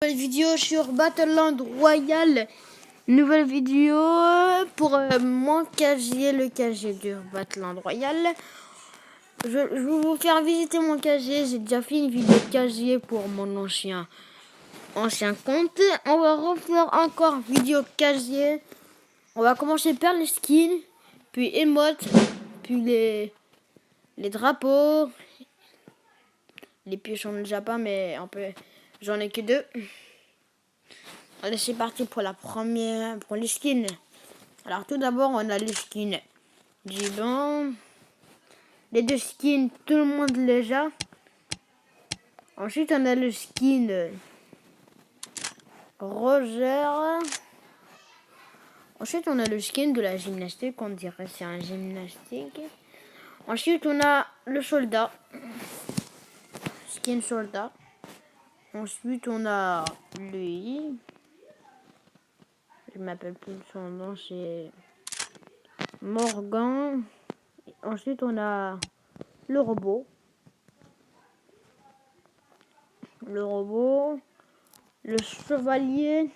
nouvelle vidéo sur Battleland Royale. Nouvelle vidéo pour mon casier, le casier du Battleland Royale. Je vais vous faire visiter mon casier. J'ai déjà fait une vidéo casier pour mon ancien compte. On va refaire encore vidéo casier. On va commencer par les skins, puis émotes, puis les drapeaux. Les pièces j'en ai déjà pas, mais j'en ai que 2. Allez, c'est parti pour les skins. Alors tout d'abord, on a les skins du banc. Les 2 skins, tout le monde les a. Ensuite, on a le skin Roger. Ensuite, on a le skin de la gymnastique. On dirait que c'est un gymnastique. Ensuite, on a le soldat. Skin soldat. Ensuite, on a lui. Je m'appelle plus son nom, c'est Morgan. Ensuite, on a le robot. Le chevalier.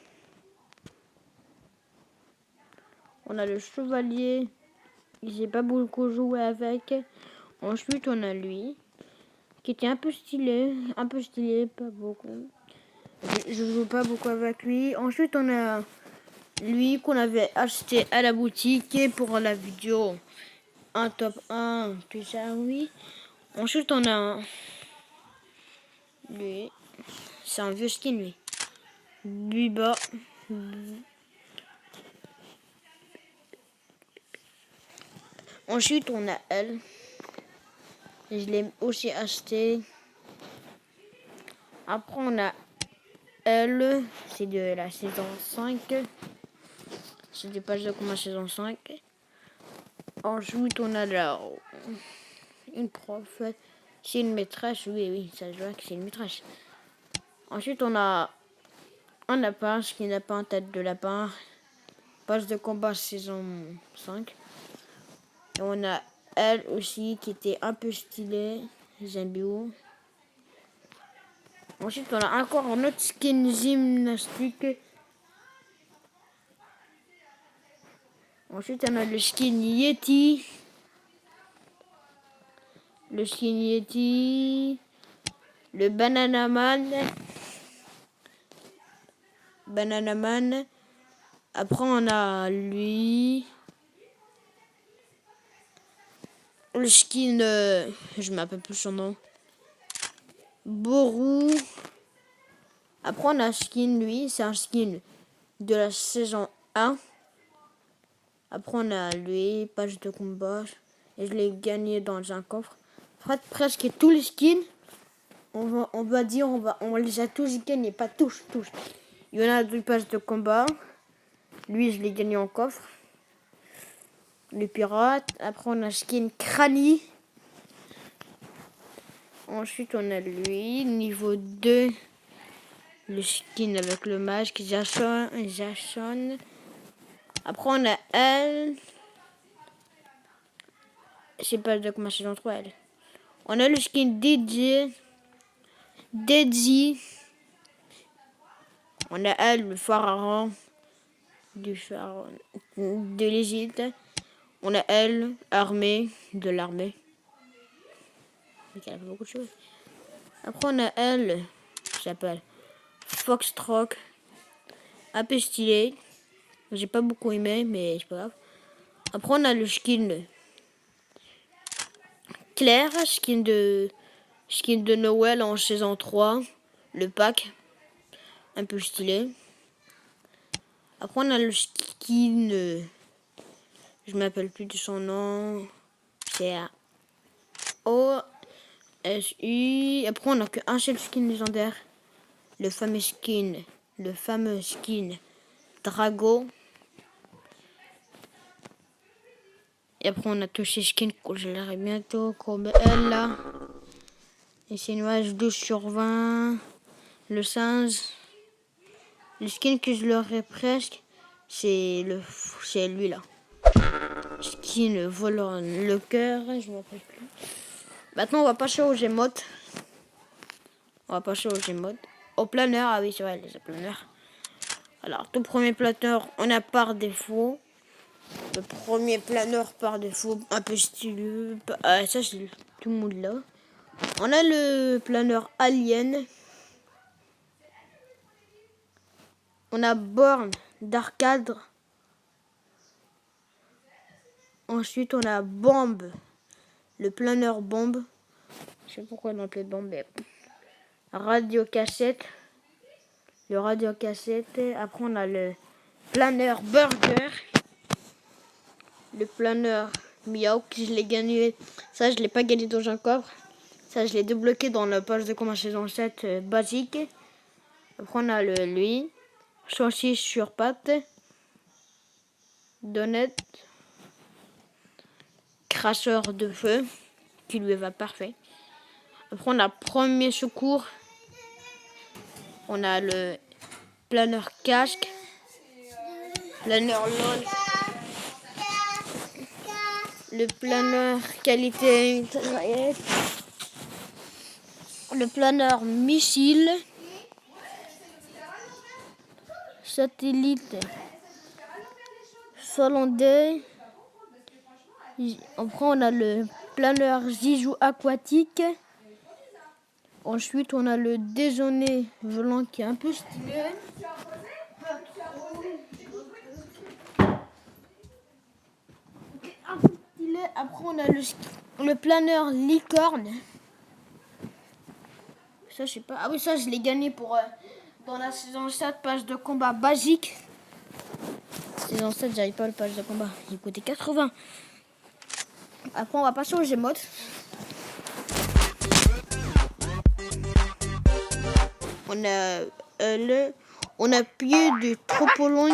On a le chevalier. J'ai pas beaucoup joué avec. Ensuite, on a lui, qui était un peu stylé, pas beaucoup. Je joue pas beaucoup avec lui. Ensuite, on a lui qu'on avait acheté à la boutique pour la vidéo un top 1, tout ça, oui. Ensuite, on a lui. C'est un vieux skin, lui. Biba. Ensuite, on a elle. Je l'ai aussi acheté. Après, on a elle. C'est de la saison 5. C'est des pages de combat saison 5. Ensuite, on a là une prof. C'est une maîtresse. Oui, ça se voit que c'est une maîtresse. Ensuite, on a un lapin, ce qui n'a pas en tête de lapin. Page de combat saison 5. Et on a elle aussi qui était un peu stylée. J'aime bien. Ensuite, on a encore un autre skin gymnastique. Ensuite, on a le skin Yeti. Le Banana Man. Après, on a lui. Le skin, je m'appelle plus son nom. Boru. Après, on a un skin, lui. C'est un skin de la saison 1. Après, on a lui, page de combat. Et je l'ai gagné dans un coffre. Presque tous les skins, on les a tous gagnés. Pas tous. Il y en a 2 pages de combat. Lui, je l'ai gagné en coffre. Le pirate. Après, on a skin Crani. Ensuite, on a lui, niveau 2. Le skin avec le mage, Jason. Après, on a elle. C'est pas de comment c'est entre elle. On a le skin Deadzy. On a elle, le pharaon de l'Égypte. On a elle, armée de l'armée. Donc elle a fait beaucoup de choses. Après, on a elle, qui s'appelle Foxtrot. Un peu stylé. J'ai pas beaucoup aimé, mais c'est pas grave. Après, on a le skin Claire, skin de Noël en saison 3. Le pack. Un peu stylé. Après, on a le skin. Je m'appelle plus de son nom. C'est OSU. Après, on n'a qu'un seul skin légendaire. Le fameux skin Drago. Et après, on a tous ces skins que je l'aurai bientôt, comme elle là. Et c'est une nuage 12/20. Le singe. Le skin que je l'aurai presque, c'est lui là. Skin volant le cœur, je m'en rappelle plus. Maintenant, on va passer aux émotes. au planeur. Ah oui, c'est vrai, les planeurs. Alors, tout premier planeur, on a par défaut. Le premier planeur par défaut, un peu stylé. Ça, c'est tout le monde là. On a le planeur Alien. On a borne d'arcade. Ensuite, on a bombe. Le planeur bombe. Je sais pas pourquoi on l'appelle bombe, mais radio cassette. Le radio cassette. Après, on a le planeur burger. Le planeur miaou, que je l'ai gagné. Ça, je l'ai pas gagné dans un coffre. Ça, je l'ai débloqué dans la page de combat saison 7 basique. Après, on a lui. Saucisse sur pâte. Donut. Crasseur de feu. Qui lui va parfait. Après, on a premier secours. On a le planeur casque. Planeur LOL. Le planeur qualité. Le planeur missile. Satellite. Hollandais. Après, on a le planeur Zizou aquatique. Ensuite, on a le déjeuner volant qui est un peu stylé. Après, on a le planeur licorne. Ça, je sais pas. Ah oui, ça, je l'ai gagné pour dans la saison 7, page de combat basique. Saison 7, j'arrive pas le page de combat. Il coûtait 80. Après, on va passer aux émotes. On a pied du tropoling.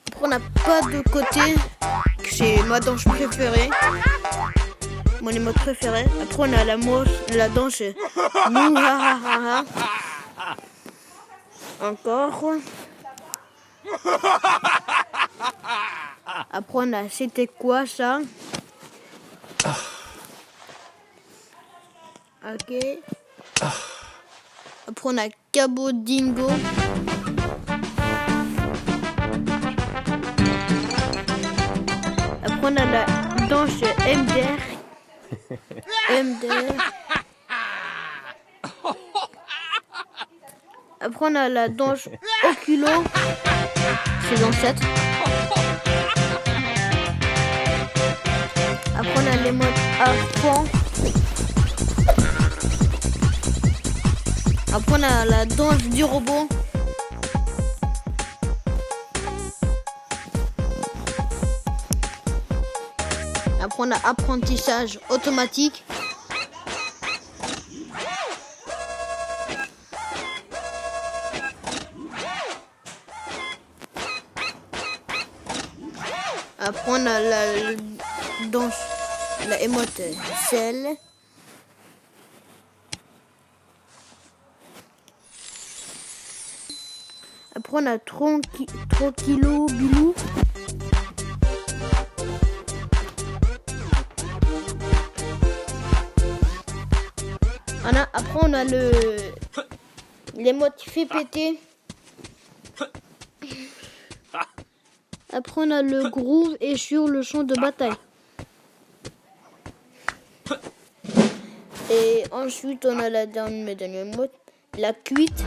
Après, on n'a pas de côté. C'est ma danse préférée. Mon émote préférée. Après, on a la danse Mouhahaha. Encore. Après, on a c'était quoi ça? Ok. Après, on a Cabo Dingo. Après, on a la danse MDR. Après, on a la danse Oculo. Saison 7. Après, on a les modes à fond. Après, on a la danse du robot. Après, on a apprentissage automatique. Après, on a la danse, la émote sel. Après, on a Tranquilo Bilou. Après, on a l'émote qui fait péter. Après, on a le groove et sur le champ de bataille. Et ensuite, on a la dernière émote, la cuite.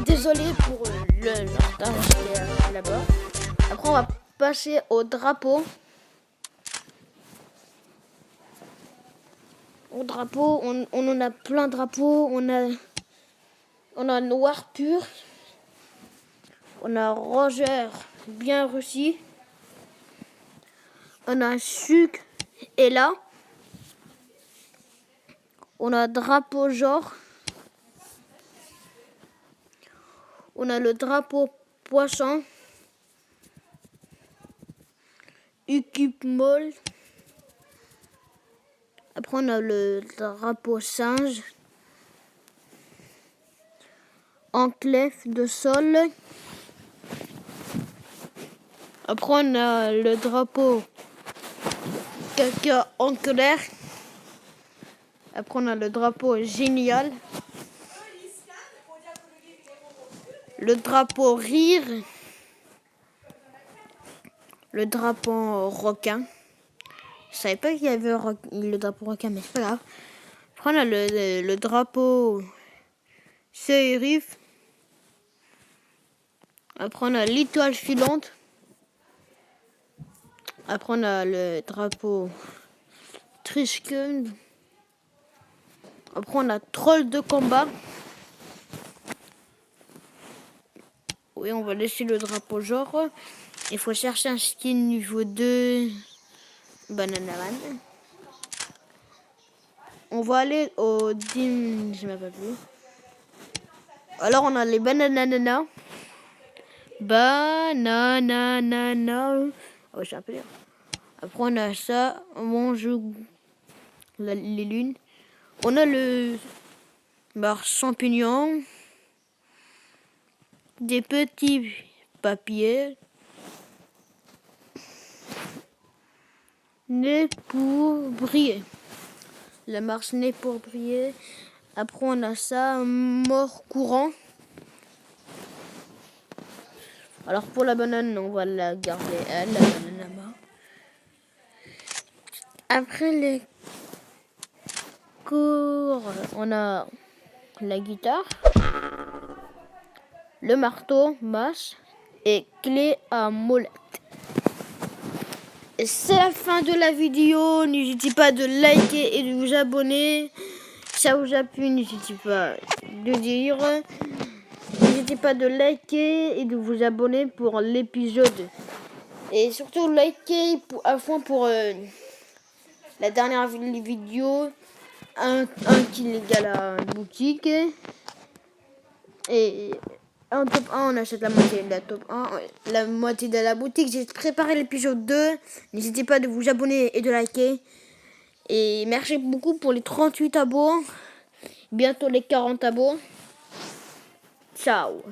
Désolé pour le retard là-bas. Après, on va passer au drapeau. Au drapeau, on en a plein de drapeaux. On a noir pur. On a Roger, bien Russie. On a Suc et là. On a drapeau genre. On a le drapeau poisson. Équipe molle. Après on a le drapeau singe. Enclave de sol. Après on a le drapeau caca en colère. Après on a le drapeau génial. Le drapeau rire. Le drapeau requin. Je savais pas qu'il y avait le drapeau requin, mais c'est pas grave. Après on a le drapeau shérif. Après on a l'étoile filante. Après on a le drapeau Trishkun. Après on a troll de combat. Oui, on va laisser le drapeau genre. Il faut chercher un skin niveau 2. Bananaman. On va aller au dim. Je m'appelle plus. Alors on a les banananas. Bananana. Oh, j'ai un peu lire. Après on a ça. On joue les lunes. On a le champignon. Des petits papiers. Né pour briller. La marche née pour briller. Après on a ça. Mort courant. Alors pour la banane, on va la garder elle, la banane là-bas. Après les cours, on a la guitare, le marteau, masse et clé à molette. Et c'est la fin de la vidéo. N'hésitez pas de liker et de vous abonner. Si ça vous a plu, n'hésitez pas de dire. N'hésitez pas de liker et de vous abonner pour l'épisode. Et surtout liker à fond pour la dernière vidéo. Un kill égal à la boutique. Et en top 1, on achète la moitié de la top 1. La moitié de la boutique. J'ai préparé l'épisode 2. N'hésitez pas de vous abonner et de liker. Et merci beaucoup pour les 38 abos. Bientôt les 40 abos. Ciao.